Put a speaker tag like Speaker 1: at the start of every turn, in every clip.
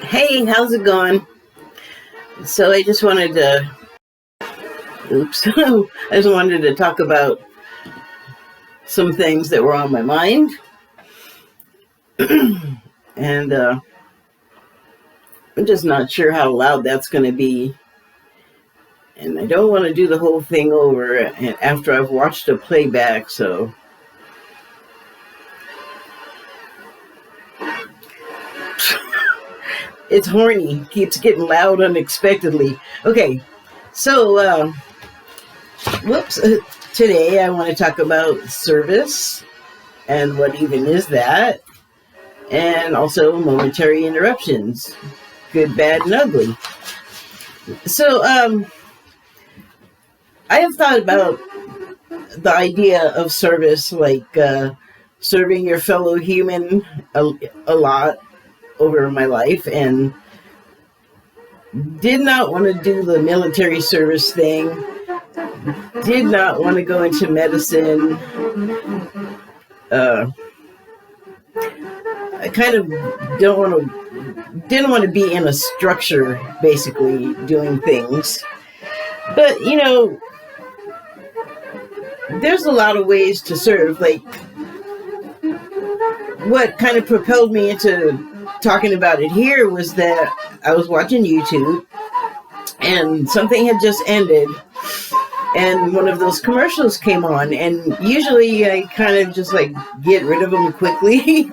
Speaker 1: Hey, how's it going? So I just wanted to, oops, I just wanted to talk about some things that were on my mind. And I'm just not sure how loud that's going to be. And I don't want to do the whole thing over after I've watched a playback, so. It's horny, keeps getting loud unexpectedly. Okay, so, today I want to talk about service and what even is that, and also momentary interruptions, good, bad, and ugly. So, I have thought about the idea of service, like serving your fellow human a lot over my life, and did not want to do the military service thing, did not want to go into medicine. I kind of didn't want to be in a structure, basically, doing things. But, there's a lot of ways to serve. Like, what kind of propelled me into talking about it here was that I was watching YouTube and something had just ended and one of those commercials came on, and usually I kind of just like get rid of them quickly.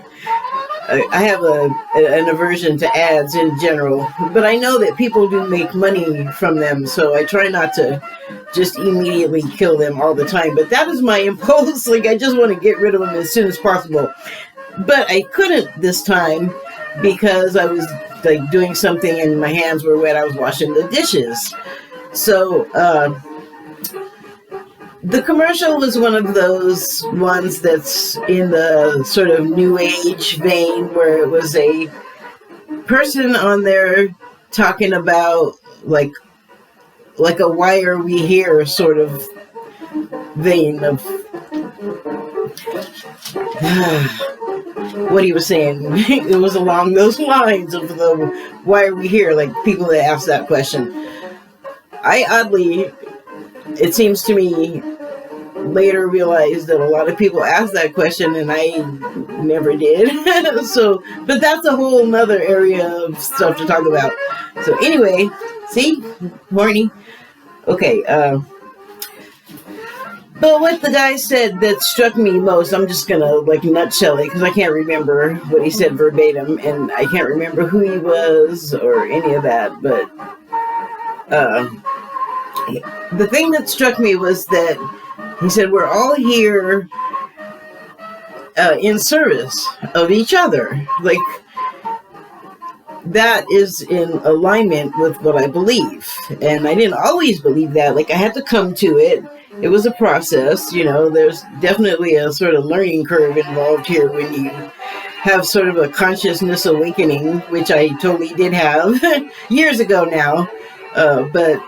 Speaker 1: I have an aversion to ads in general, but I know that people do make money from them, so I try not to just immediately kill them all the time. But that is my impulse. Like, I just want to get rid of them as soon as possible. But I couldn't this time because I was like doing something and my hands were wet. I was washing the dishes. So the commercial was one of those ones that's in the sort of new age vein, where it was a person on there talking about like a why are we here sort of vein of what he was saying. It was along those lines of the why are we here, like people that ask that question. I oddly, it seems to me, later realized that a lot of people ask that question and I never did. So, but that's a whole nother area of stuff to talk about. So anyway, see, horny. Okay, but what the guy said that struck me most, I'm just gonna like nutshell it because I can't remember what he said verbatim, and I can't remember who he was or any of that. But the thing that struck me was that he said we're all here in service of each other. Like, that is in alignment with what I believe. And I didn't always believe that. Like, I had to come to it. It was a process, there's definitely a sort of learning curve involved here when you have sort of a consciousness awakening, which I totally did have years ago now. But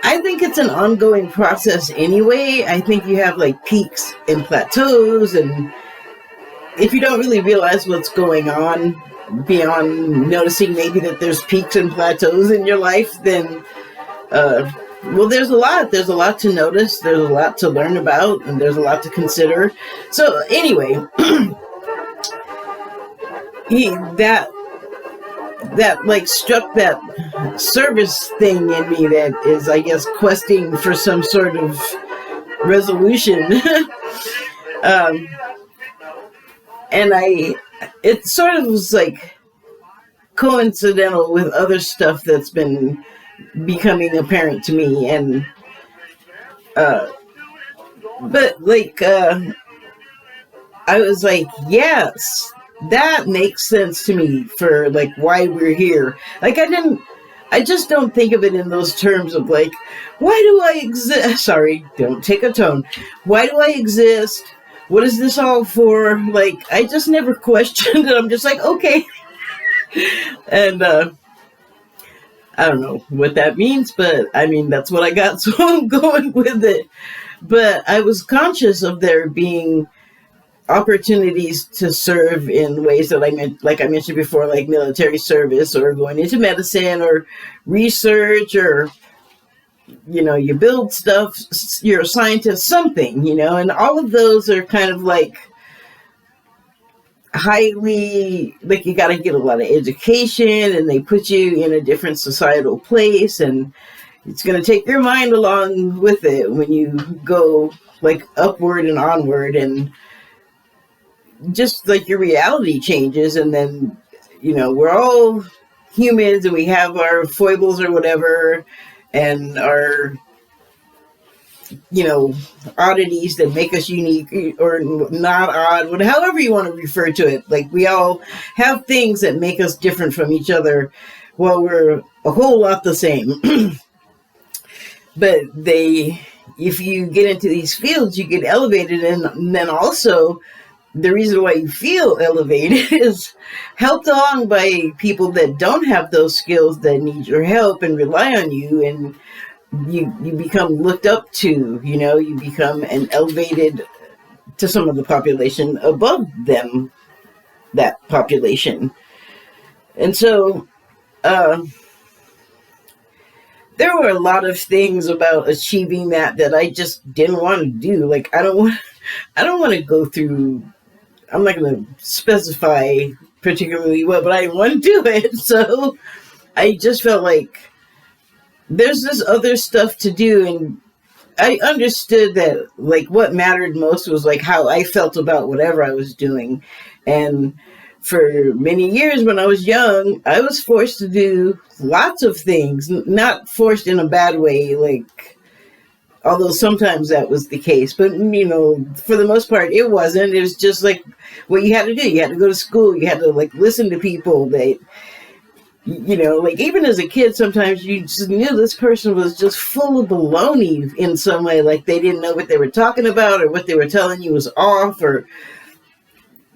Speaker 1: I think it's an ongoing process anyway. I think you have like peaks and plateaus, and if you don't really realize what's going on beyond noticing maybe that there's peaks and plateaus in your life, then well, there's a lot to notice, there's a lot to learn about, and there's a lot to consider. So anyway, that like struck that service thing in me that is, I guess, questing for some sort of resolution. And it sort of was like coincidental with other stuff that's been becoming apparent to me, and but like I was like, yes, that makes sense to me for like why we're here. Like, I just don't think of it in those terms of like, why do I exist? Sorry, don't take a tone. Why do I exist? What is this all for? Like, I just never questioned it. I'm just like, okay. And I don't know what that means, but I mean, that's what I got, so I'm going with it. But I was conscious of there being opportunities to serve in ways that like I mentioned before, like military service or going into medicine or research, or you build stuff, you're a scientist, something, and all of those are kind of like highly, like, you got to get a lot of education, and they put you in a different societal place, and it's going to take your mind along with it when you go like upward and onward, and just like your reality changes. And then we're all humans, and we have our foibles or whatever, and our oddities that make us unique or not odd, however you want to refer to it. Like, we all have things that make us different from each other. Well, we're a whole lot the same. But if you get into these fields, you get elevated, and then also the reason why you feel elevated is helped along by people that don't have those skills, that need your help and rely on you, and you become looked up to. You become an elevated to some of the population above them, that population. And so there were a lot of things about achieving that I just didn't want to do. Like, I don't want to go through, I'm not going to specify particularly what, but I didn't want to do it. So I just felt like there's this other stuff to do. And I understood that, like, what mattered most was like how I felt about whatever I was doing. And for many years when I was young, I was forced to do lots of things, not forced in a bad way, like, although sometimes that was the case, but for the most part it wasn't. It was just like what you had to do. You had to go to school, you had to like listen to people that like, even as a kid, sometimes you just knew this person was just full of baloney in some way, like they didn't know what they were talking about, or what they were telling you was off, or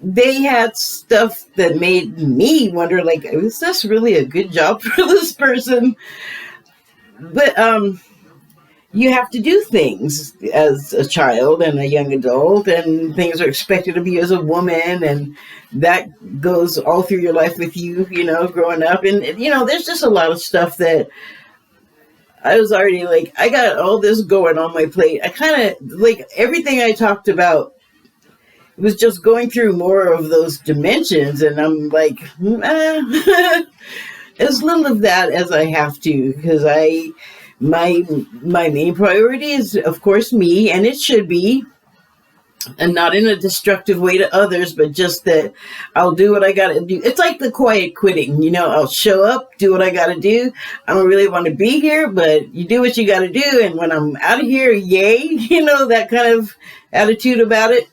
Speaker 1: they had stuff that made me wonder, like, is this really a good job for this person? But you have to do things as a child and a young adult, and things are expected of you as a woman, and that goes all through your life with you, growing up. And, there's just a lot of stuff that I was already like, I got all this going on my plate. I kind of, like, everything I talked about was just going through more of those dimensions, and I'm like, as little of that as I have to, because my main priority is, of course, me, and it should be, and not in a destructive way to others, but just that I'll do what I gotta do. It's like the quiet quitting, I'll show up, do what I gotta do. I don't really want to be here, but you do what you gotta do, and when I'm out of here, yay, that kind of attitude about it.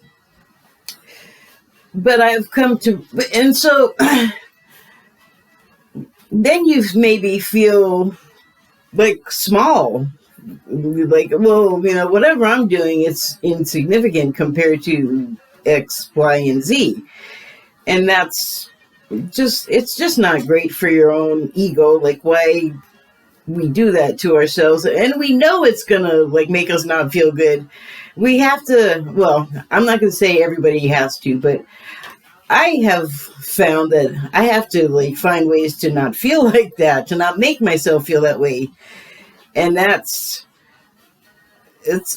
Speaker 1: But I've come to, and so then you maybe feel like small, like, well, whatever I'm doing, it's insignificant compared to X, Y, and Z. And it's just not great for your own ego. Like, why we do that to ourselves, and we know it's gonna like make us not feel good. We have to, well, I'm not gonna say everybody has to, but I have found that I have to like find ways to not feel like that, to not make myself feel that way. And it's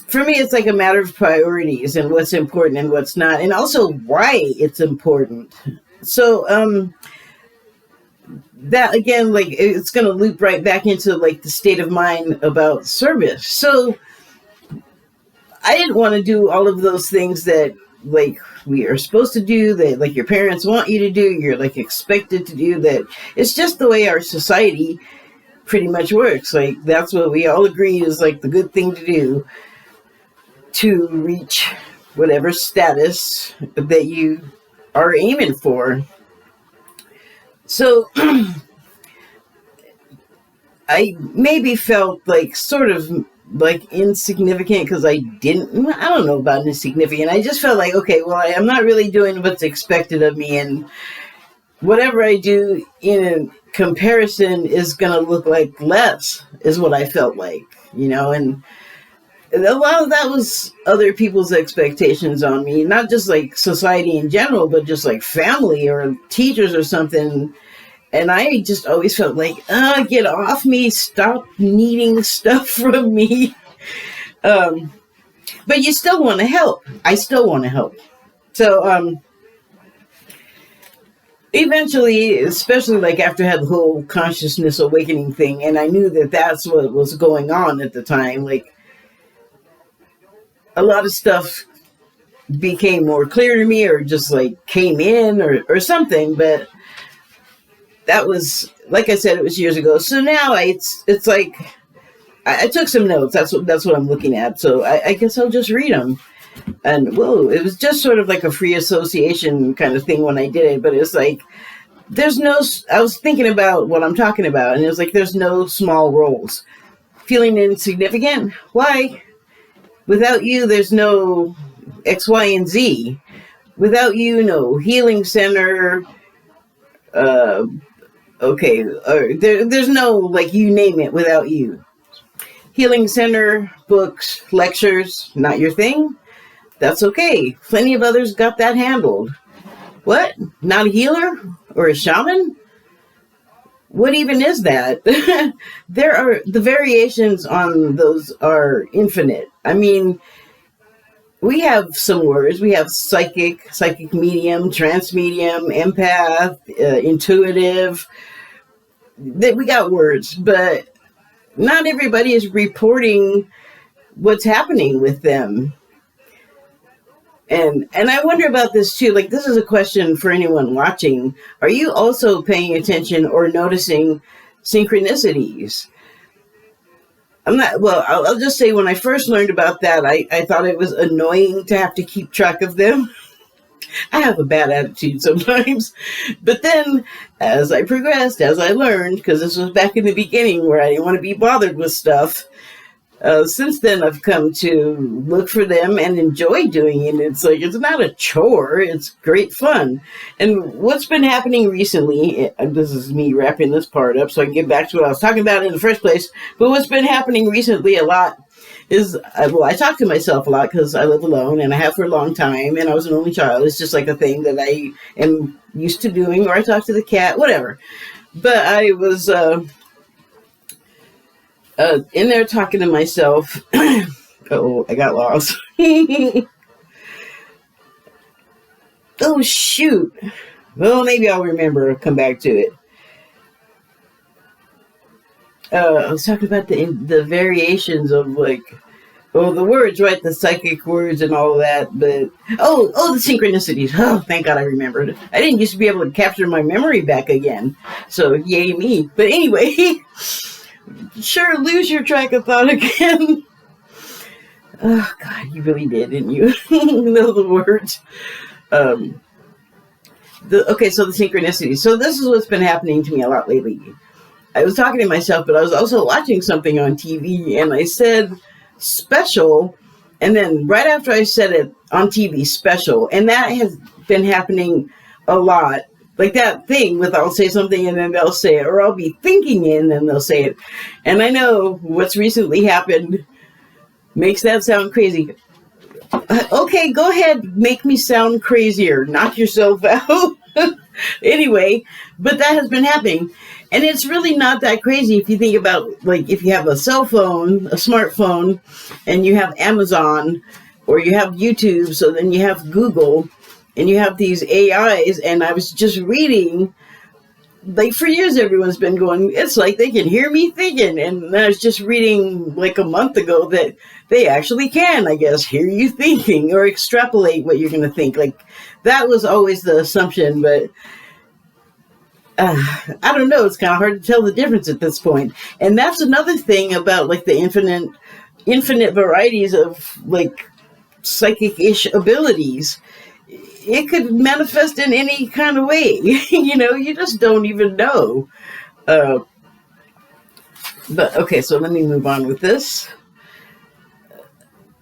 Speaker 1: for me, it's like a matter of priorities and what's important and what's not, and also why it's important. So that again, like, it's going to loop right back into like the state of mind about service. So I didn't want to do all of those things that like we are supposed to do, that like your parents want you to do, you're like expected to do. That it's just the way our society pretty much works. Like, that's what we all agree is like the good thing to do to reach whatever status that you are aiming for. So I maybe felt like sort of like insignificant because I don't know about insignificant. I just felt like, okay, well, I'm not really doing what's expected of me, and whatever I do in comparison is going to look like less, is what I felt like, and a lot of that was other people's expectations on me, not just like society in general, but just like family or teachers or something. And I just always felt like, get off me, stop needing stuff from me. But you still want to help. I still want to help. So eventually, especially like after I had the whole consciousness awakening thing, and I knew that that's what was going on at the time, like a lot of stuff became more clear to me, or just like came in, or something. But that was, like I said, it was years ago. So now it's like I took some notes. That's what I'm looking at. So I guess I'll just read them. And whoa, it was just sort of like a free association kind of thing when I did it. But it's like I was thinking about what I'm talking about, and it was like there's no small roles. Feeling insignificant? Why? Without you, there's no X, Y, and Z. Without you, no healing center. There's no, like, you name it without you. Healing center, books, lectures, not your thing? That's okay. Plenty of others got that handled. What? Not a healer? Or a shaman? What even is that? The variations on those are infinite. I mean, we have some words. We have psychic medium, trance medium, empath, intuitive. We got words, but not everybody is reporting what's happening with them. And I wonder about this too. Like, this is a question for anyone watching. Are you also paying attention or noticing synchronicities? I'll just say, when I first learned about that, I thought it was annoying to have to keep track of them. I have a bad attitude sometimes. But then, as I progressed, as I learned, because this was back in the beginning where I didn't want to be bothered with stuff, since then I've come to look for them and enjoy doing it. It's like, it's not a chore, it's great fun. And what's been happening recently, this is me wrapping this part up so I can get back to what I was talking about in the first place, but what's been happening recently a lot is, I talk to myself a lot because I live alone, and I have for a long time, and I was an only child. It's just like a thing that I am used to doing, or I talk to the cat, whatever. But I was in there talking to myself. Oh, I got lost. Oh, shoot. Well, maybe I'll remember, come back to it. I was talking about the variations of, like, the words, right? The psychic words and all that. But, the synchronicities. Oh, thank God I remembered. I didn't used to be able to capture my memory back again. So, yay me. But anyway, sure, lose your track of thought again. Oh, God, you really did, didn't you? Know the words. So the synchronicity. So this is what's been happening to me a lot lately. I was talking to myself, but I was also watching something on TV, and I said special, and then right after I said it on TV, special, and that has been happening a lot. Like that thing with, I'll say something and then they'll say it, or I'll be thinking it and then they'll say it. And I know what's recently happened makes that sound crazy. Okay, go ahead, make me sound crazier. Knock yourself out. Anyway, but that has been happening. And it's really not that crazy if you think about, like, if you have a cell phone, a smartphone, and you have Amazon, or you have YouTube, so then you have Google, and you have these AIs, and I was just reading, like, for years everyone's been going, it's like they can hear me thinking, and I was just reading, like, a month ago that they actually can, I guess, hear you thinking, or extrapolate what you're going to think. Like, that was always the assumption, but I don't know, it's kind of hard to tell the difference at this point. And that's another thing about, like, the infinite varieties of, like, psychic-ish abilities. It could manifest in any kind of way. You just don't even know. But okay, so let me move on with this.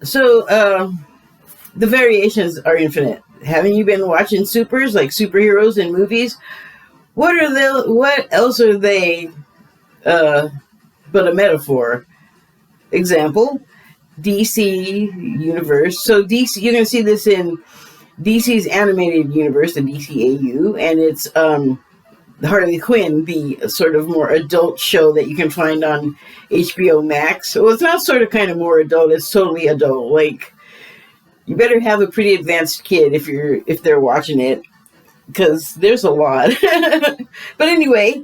Speaker 1: So the variations are infinite. Haven't you been watching supers, like superheroes in movies? What else are they but a metaphor? Example, DC universe. So DC, you're going to see this in DC's animated universe, the DCAU, and it's Harley Quinn, the sort of more adult show that you can find on HBO Max. Well, it's not sort of kind of more adult, it's totally adult. Like, you better have a pretty advanced kid if they're watching it, because there's a lot. But anyway,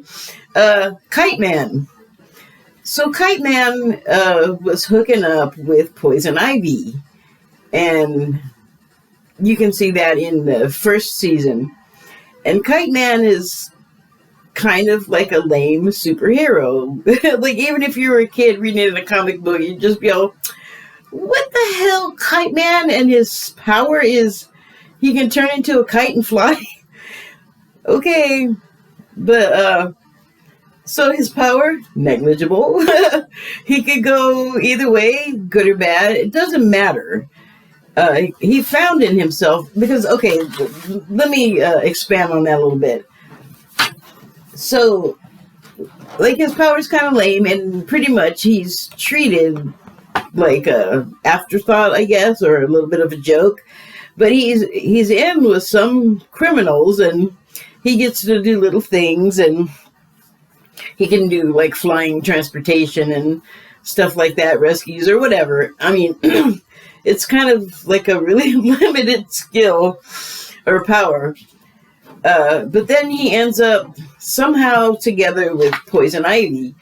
Speaker 1: Kite Man. So Kite Man was hooking up with Poison Ivy, and you can see that in the first season. And Kite Man is kind of like a lame superhero. Like, even if you were a kid reading it in a comic book, you'd just be all, what the hell, Kite Man? And his power is he can turn into a kite and fly? Okay. But, so his power, negligible. He could go either way, good or bad. It doesn't matter. He found in himself, because, okay, let me expand on that a little bit. So, like, his power's kind of lame, and pretty much he's treated like a afterthought, I guess, or a little bit of a joke. But he's in with some criminals, and he gets to do little things, and he can do, like, flying transportation and stuff like that, rescues or whatever. I mean, it's kind of like a really limited skill or power. But then he ends up somehow together with Poison Ivy.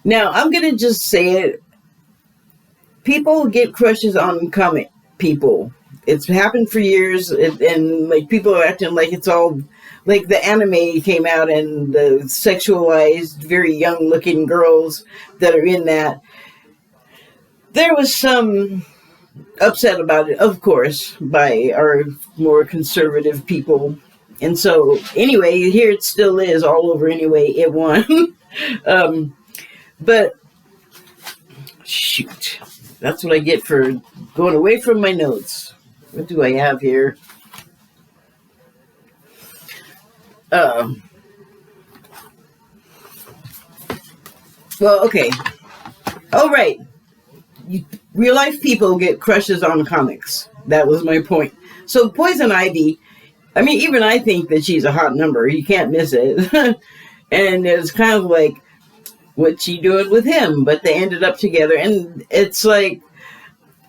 Speaker 1: Now, I'm going to just say it. People get crushes on comic people. It's happened for years, and like, people are acting like it's all, like, the anime came out and the sexualized, very young-looking girls that are in that. There was some upset about it, of course, by our more conservative people. And so, anyway, here it still is all over anyway. It won. But, shoot. That's what I get for going away from my notes. What do I have here? Well, okay. Oh, right. Real life people get crushes on comics. That was my point. So Poison Ivy, I mean, even I think that she's a hot number. You can't miss it. And it's kind of like, what's she doing with him? But they ended up together. And it's like,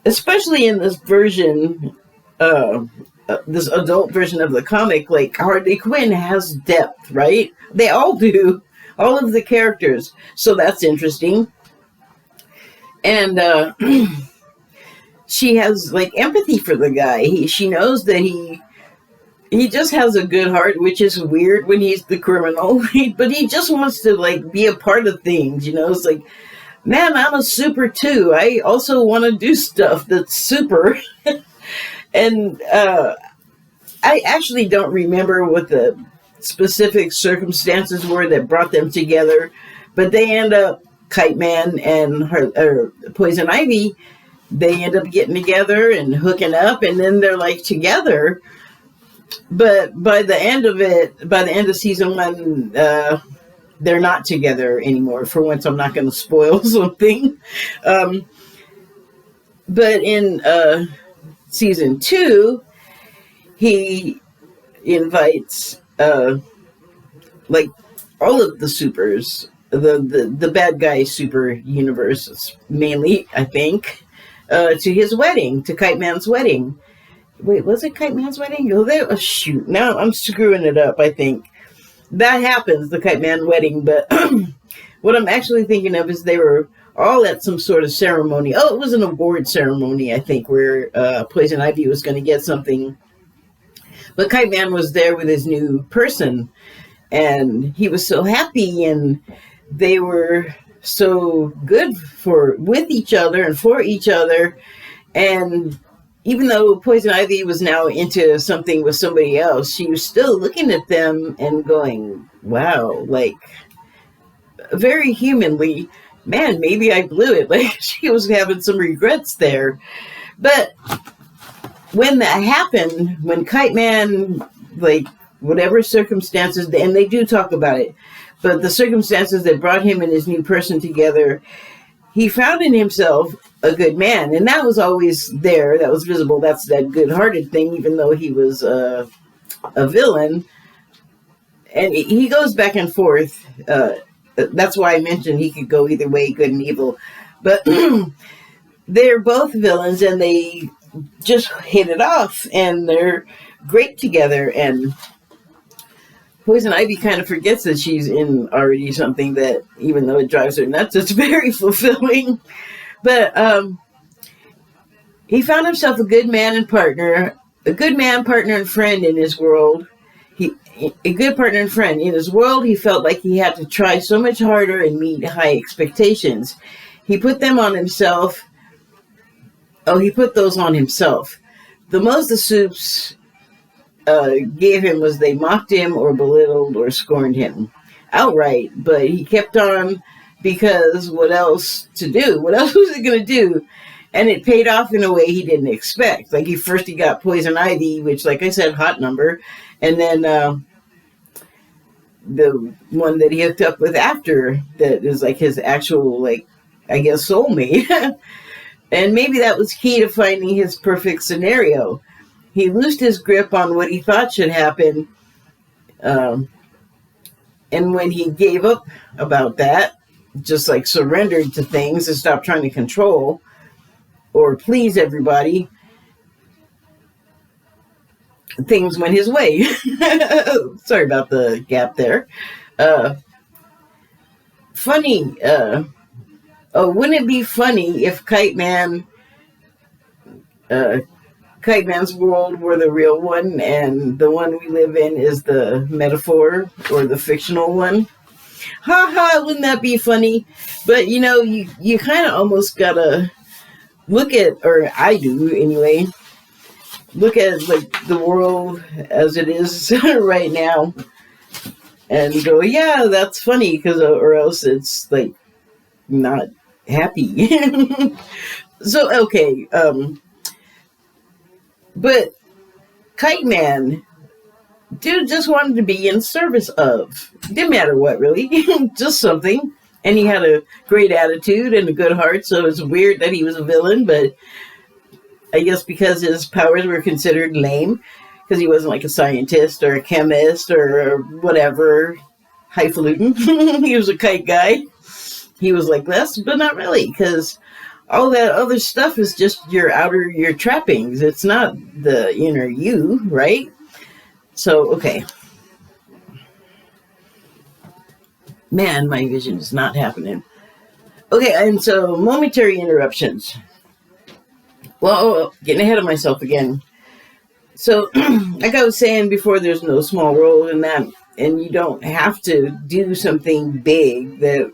Speaker 1: especially in this version, this adult version of the comic, like, Harley Quinn has depth, right? They all do. All of the characters. So that's interesting. And she has, like, empathy for the guy. She knows that he just has a good heart, which is weird when he's the criminal. But he just wants to, like, be a part of things, you know? It's like, man, I'm a super too. I also want to do stuff that's super. And I actually don't remember what the specific circumstances were that brought them together. But they end up, Kite Man and Poison Ivy, they end up getting together and hooking up, and then they're, like, together. But by the end of season 1, they're not together anymore. For once, I'm not going to spoil something. But in season 2, he invites, like, all of the supers, the bad guy super universe, mainly, I think, to his wedding, to Kite Man's wedding. Wait, was it Kite Man's wedding? Oh, shoot. Now I'm screwing it up, I think. That happens, the Kite Man wedding, but what I'm actually thinking of is they were all at some sort of ceremony. Oh, it was an award ceremony, I think, where Poison Ivy was going to get something. But Kite Man was there with his new person, and he was so happy, and they were so good with each other and for each other. And even though Poison Ivy was now into something with somebody else, she was still looking at them and going, wow, like, very humanly, man, maybe I blew it. Like, she was having some regrets there. But when that happened, when Kite Man, like, whatever circumstances, and they do talk about it, but the circumstances that brought him and his new person together, he found in himself a good man, and that was always there. That was visible. That's that good-hearted thing, even though he was a villain. And he goes back and forth. That's why I mentioned he could go either way, good and evil. But they're both villains, and they just hit it off, and they're great together. And Poison Ivy kind of forgets that she's in already something that, even though it drives her nuts, it's very fulfilling. But he found himself a good man and partner, and friend in his world. A good partner and friend. In his world, he felt like he had to try so much harder and meet high expectations. He put them on himself. Oh, he put those on himself. The most the Supes gave him was they mocked him or belittled or scorned him outright, but he kept on because what else to do? What else was he going to do? And it paid off in a way he didn't expect. Like he got Poison Ivy, which, like I said, hot number, and then the one that he hooked up with after that is like his actual, like, I guess, soulmate. And maybe that was key to finding his perfect scenario. He loosed his grip on what he thought should happen. And when he gave up about that, just like surrendered to things and stopped trying to control or please everybody, things went his way. Sorry about the gap there. Funny. Wouldn't it be funny if Kite Man's world were the real one and the one we live in is the metaphor or the fictional one? Ha ha, wouldn't that be funny? But you kind of almost gotta look at, or I do anyway, look at like the world as it is right now and go, yeah, that's funny, because or else it's like not happy. So okay, but Kite Man, dude just wanted to be in service of. Didn't matter what, really. Just something. And he had a great attitude and a good heart, so it's weird that he was a villain, but I guess because his powers were considered lame, because he wasn't like a scientist or a chemist or whatever, highfalutin. He was a kite guy. He was like this, but not really, because all that other stuff is just your trappings. It's not the inner you, right? So, okay. Man, my vision is not happening. Okay, and so momentary interruptions. Well, getting ahead of myself again. So, like I was saying before, there's no small role in that, and you don't have to do something big that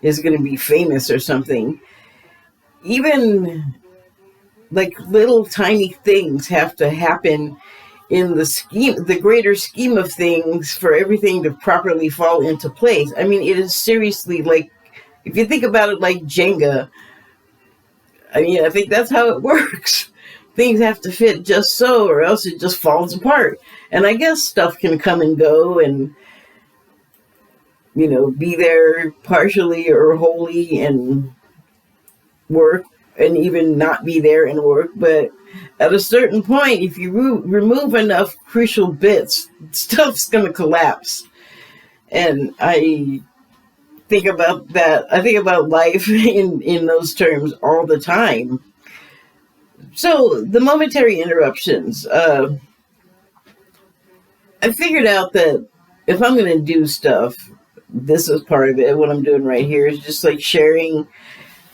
Speaker 1: is going to be famous or something. Even like little tiny things have to happen in the greater scheme of things for everything to properly fall into place. I mean, it is seriously like, if you think about it like Jenga, I mean, I think that's how it works. Things have to fit just so, or else it just falls apart. And I guess stuff can come and go and, be there partially or wholly and work, and even not be there and work. But at a certain point, if you remove enough crucial bits, stuff's going to collapse. And I think about that. I think about life in those terms all the time. So the momentary interruptions. I figured out that if I'm going to do stuff, this is part of it. What I'm doing right here is just like sharing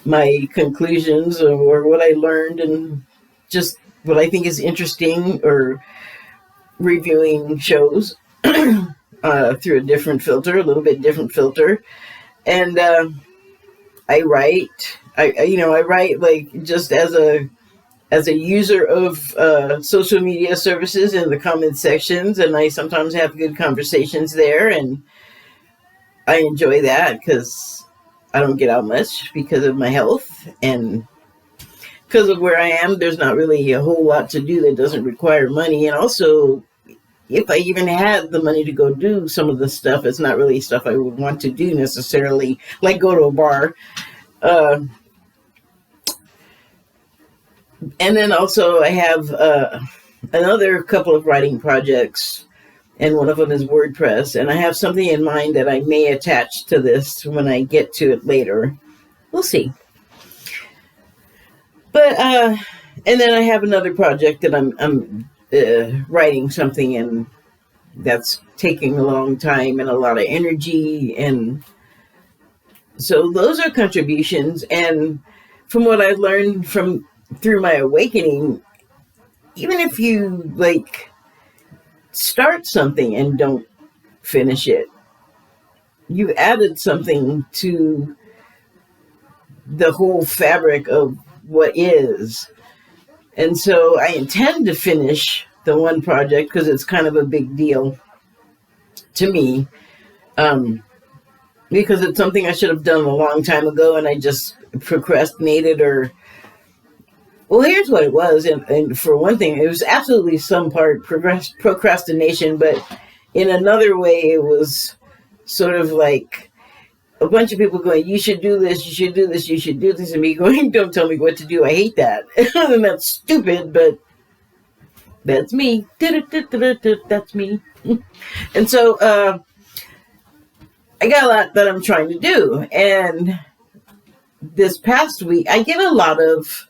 Speaker 1: my conclusions or what I learned and just what I think is interesting, or reviewing shows through a different filter, a little bit different filter. And I write. I write like just as a user of social media services in the comment sections, and I sometimes have good conversations there, and I enjoy that because I don't get out much because of my health, and because of where I am, there's not really a whole lot to do that doesn't require money. And also, if I even had the money to go do some of the stuff, it's not really stuff I would want to do necessarily, like go to a bar. And then also I have another couple of writing projects, and one of them is WordPress. And I have something in mind that I may attach to this when I get to it later. We'll see. But and then I have another project that I'm writing something, and that's taking a long time and a lot of energy. And so those are contributions. And from what I've learned through my awakening, even if you like start something and don't finish it, you've added something to the whole fabric of what is. And so I intend to finish the one project because it's kind of a big deal to me, because it's something I should have done a long time ago, and I just procrastinated. Or, well, here's what it was. And for one thing, it was absolutely some part procrastination, but in another way, it was sort of like a bunch of people going, you should do this, you should do this, you should do this, and me going, don't tell me what to do, I hate that. And that's stupid, but that's me. That's me. And so I got a lot that I'm trying to do. And this past week, I get a lot of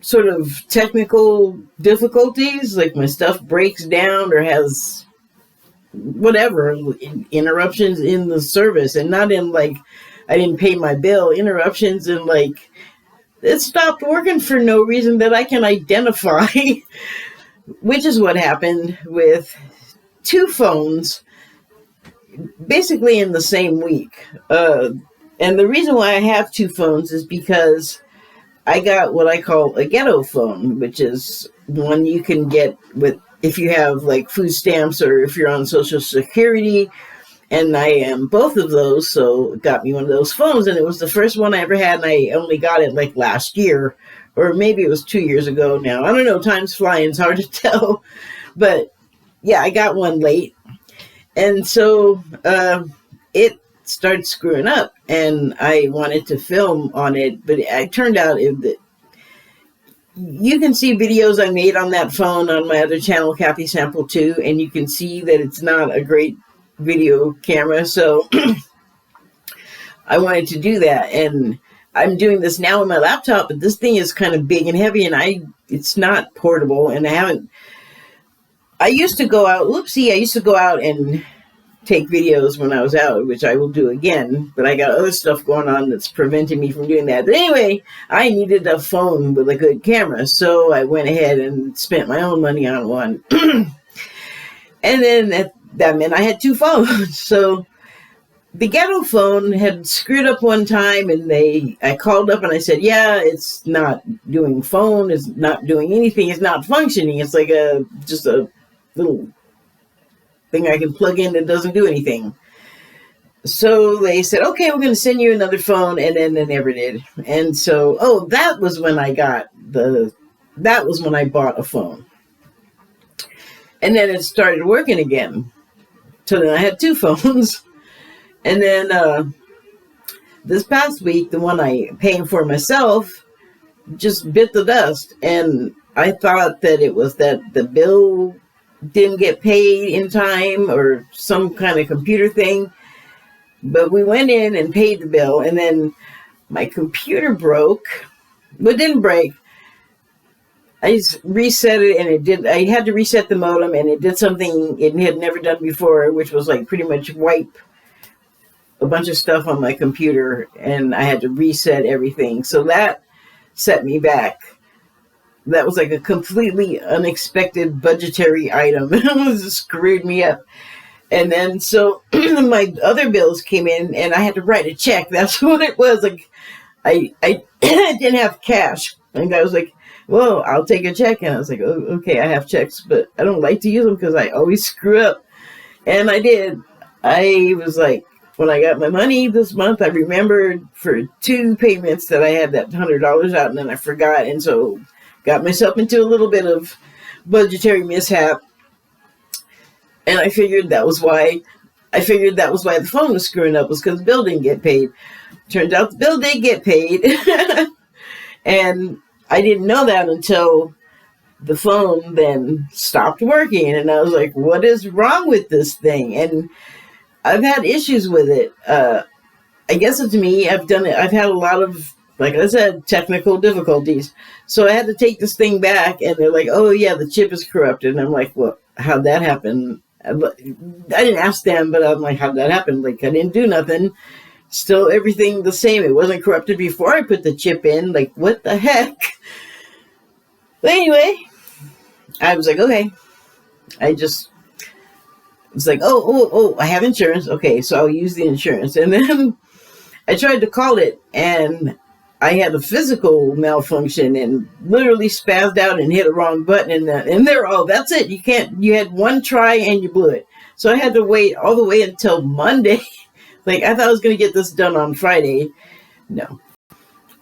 Speaker 1: sort of technical difficulties, like my stuff breaks down or has whatever interruptions in the service, and not in like I didn't pay my bill, interruptions in like it stopped working for no reason that I can identify, which is what happened with two phones basically in the same week. And the reason why I have two phones is because I got what I call a ghetto phone, which is one you can get with if you have like food stamps or if you're on Social Security. And I am both of those, so it got me one of those phones. And it was the first one I ever had, and I only got it like last year, or maybe it was 2 years ago now. I don't know, time's flying, it's hard to tell. But yeah, I got one late. And so it started screwing up, and I wanted to film on it, but it turned out that you can see videos I made on that phone on my other channel, Kathy Sample 2, and you can see that it's not a great video camera. So I wanted to do that, and I'm doing this now on my laptop, but this thing is kind of big and heavy, and it's not portable, and I used to go out and take videos when I was out, which I will do again, but I got other stuff going on that's preventing me from doing that. But anyway, I needed a phone with a good camera, so I went ahead and spent my own money on one. And then that meant I had two phones. So the ghetto phone had screwed up one time, and I called up and I said, yeah, it's not doing phone, it's not doing anything, it's not functioning. It's like just a little thing I can plug in that doesn't do anything. So they said, okay, we're going to send you another phone, and then they never did. And so, that was when I bought a phone. And then it started working again. So then I had two phones. And then this past week, the one I paying for myself just bit the dust. And I thought that it was that the bill didn't get paid in time or some kind of computer thing. But we went in and paid the bill, and then my computer broke, but didn't break. I just reset it, and I had to reset the modem, and it did something it had never done before, which was like pretty much wipe a bunch of stuff on my computer, and I had to reset everything. So that set me back. That was like a completely unexpected budgetary item. It just screwed me up. And then so my other bills came in, and I had to write a check. That's what it was. Like I didn't have cash. And I was like, well, I'll take a check. And I was like, oh, okay, I have checks, but I don't like to use them because I always screw up. And I did. I was like, when I got my money this month, I remembered for 2 payments that I had that $100 out, and then I forgot. And so got myself into a little bit of budgetary mishap. And I figured that was why the phone was screwing up, was because the bill didn't get paid. Turns out the bill did get paid. And I didn't know that until the phone then stopped working, and I was like, what is wrong with this thing? And I've had issues with it. I guess it's me. I've had a lot of, like I said, technical difficulties. So I had to take this thing back, and they're like, oh yeah, the chip is corrupted. And I'm like, well, how'd that happen? I didn't ask them, but I'm like, how'd that happen? Like, I didn't do nothing. Still everything the same. It wasn't corrupted before I put the chip in. Like, what the heck? But anyway, I was like, okay. I just was like, oh, I have insurance. Okay, so I'll use the insurance. And then I tried to call it, and I had a physical malfunction and literally spazzed out and hit a wrong button. And they're, oh, that's it. You had one try and you blew it. So I had to wait all the way until Monday. Like, I thought I was going to get this done on Friday. No.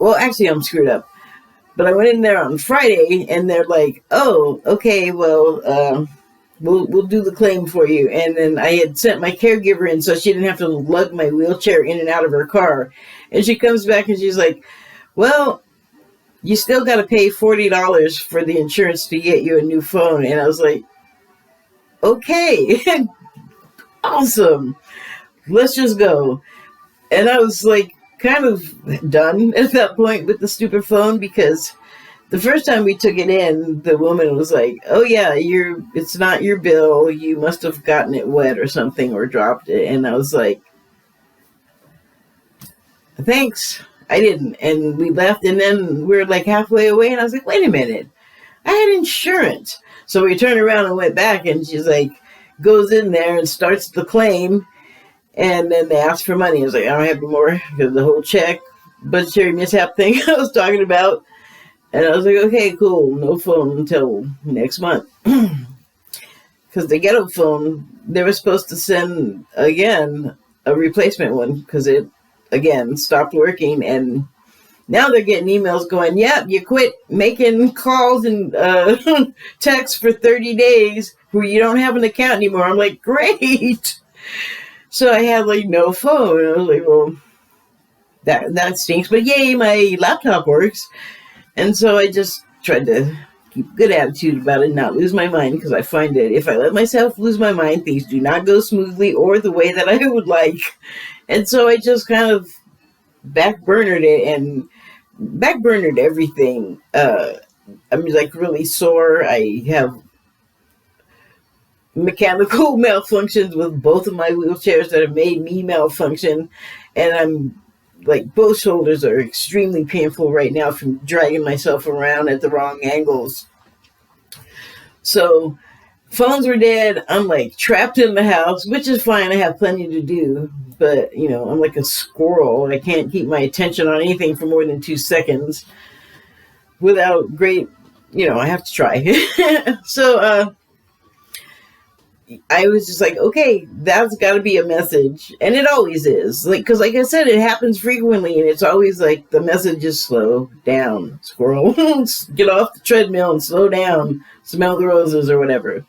Speaker 1: Well, actually, I'm screwed up. But I went in there on Friday, and they're like, oh, okay, well, we'll do the claim for you. And then I had sent my caregiver in so she didn't have to lug my wheelchair in and out of her car. And she comes back and she's like, well, you still got to pay $40 for the insurance to get you a new phone. And I was like, okay, awesome. Let's just go. And I was like kind of done at that point with the stupid phone, because the first time we took it in, the woman was like, oh yeah, it's not your bill. You must have gotten it wet or something or dropped it. And I was like, thanks. I didn't. And we left, and then we were like halfway away, and I was like, wait a minute. I had insurance. So we turned around and went back, and she's like, goes in there and starts the claim. And then they asked for money. I was like, I don't have any more, because the whole check, budgetary mishap thing I was talking about. And I was like, okay, cool. No phone until next month. Because the ghetto phone, they were supposed to send, again, a replacement one, because it, again, stopped working. And now they're getting emails going, yep, you quit making calls and texts for 30 days where you don't have an account anymore. I'm like, great. So I had like no phone. I was like, well, that stinks. But yay, my laptop works. And so I just tried to keep a good attitude about it and not lose my mind, because I find that if I let myself lose my mind, things do not go smoothly or the way that I would like. And so I just kind of backburnered everything. I'm like really sore. I have mechanical malfunctions with both of my wheelchairs that have made me malfunction, and I'm like, both shoulders are extremely painful right now from dragging myself around at the wrong angles. So phones were dead. I'm like trapped in the house, which is fine. I have plenty to do, but I'm like a squirrel. I can't keep my attention on anything for more than 2 seconds without great, I have to try. So, I was just like, okay, that's got to be a message. And it always is. Because like I said, it happens frequently. And it's always like the message is slow down, squirrel. Get off the treadmill and slow down. Smell the roses or whatever.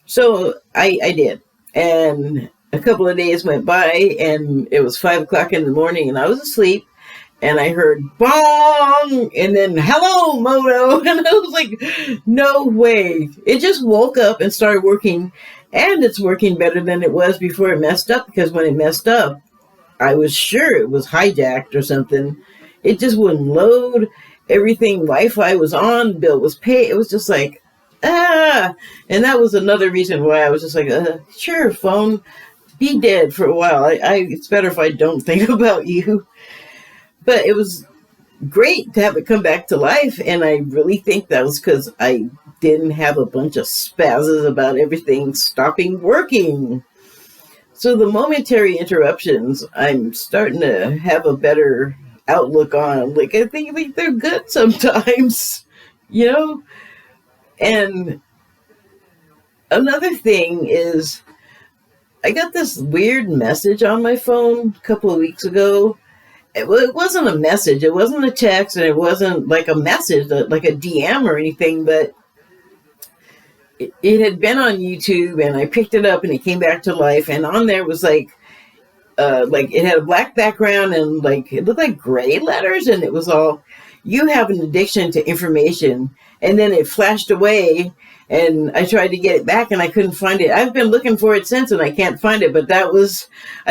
Speaker 1: So I did. And a couple of days went by, and it was 5 o'clock in the morning, and I was asleep. And I heard bong, and then hello, Moto. And I was like, no way. It just woke up and started working. And it's working better than it was before it messed up, because when it messed up, I was sure it was hijacked or something. It just wouldn't load. Everything, Wi-Fi was on, bill was paid. It was just like, And that was another reason why I was just like, sure, phone, be dead for a while. It's better if I don't think about you. But it was great to have it come back to life, and I really think that was because I didn't have a bunch of spazzes about everything stopping working. So the momentary interruptions, I'm starting to have a better outlook on. Like, I think they're good sometimes, And another thing is, I got this weird message on my phone a couple of weeks ago. It wasn't a message, it wasn't a text, and it wasn't like a message, like a DM or anything, but it had been on YouTube, and I picked it up, and it came back to life, and on there was like it had a black background, and like it looked like gray letters, and it was all, you have an addiction to information. And then it flashed away, and I tried to get it back, and I couldn't find it. I've been looking for it since, and I can't find it. But I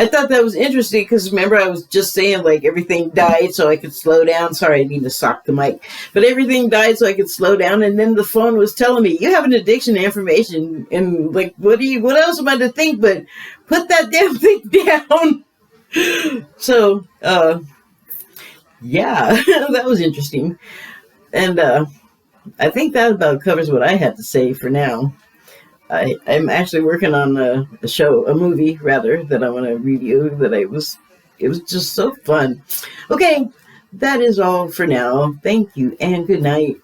Speaker 1: thought that was interesting, because remember I was just saying, like, everything died so I could slow down. Sorry, I need to sock the mic. But everything died so I could slow down, and then the phone was telling me, you have an addiction to information, and like, what else am I to think but put that damn thing down? So, yeah, that was interesting. And I think that about covers what I had to say for now. I'm actually working on a movie rather, that I want to review. It was just so fun. Okay, that is all for now. Thank you and good night.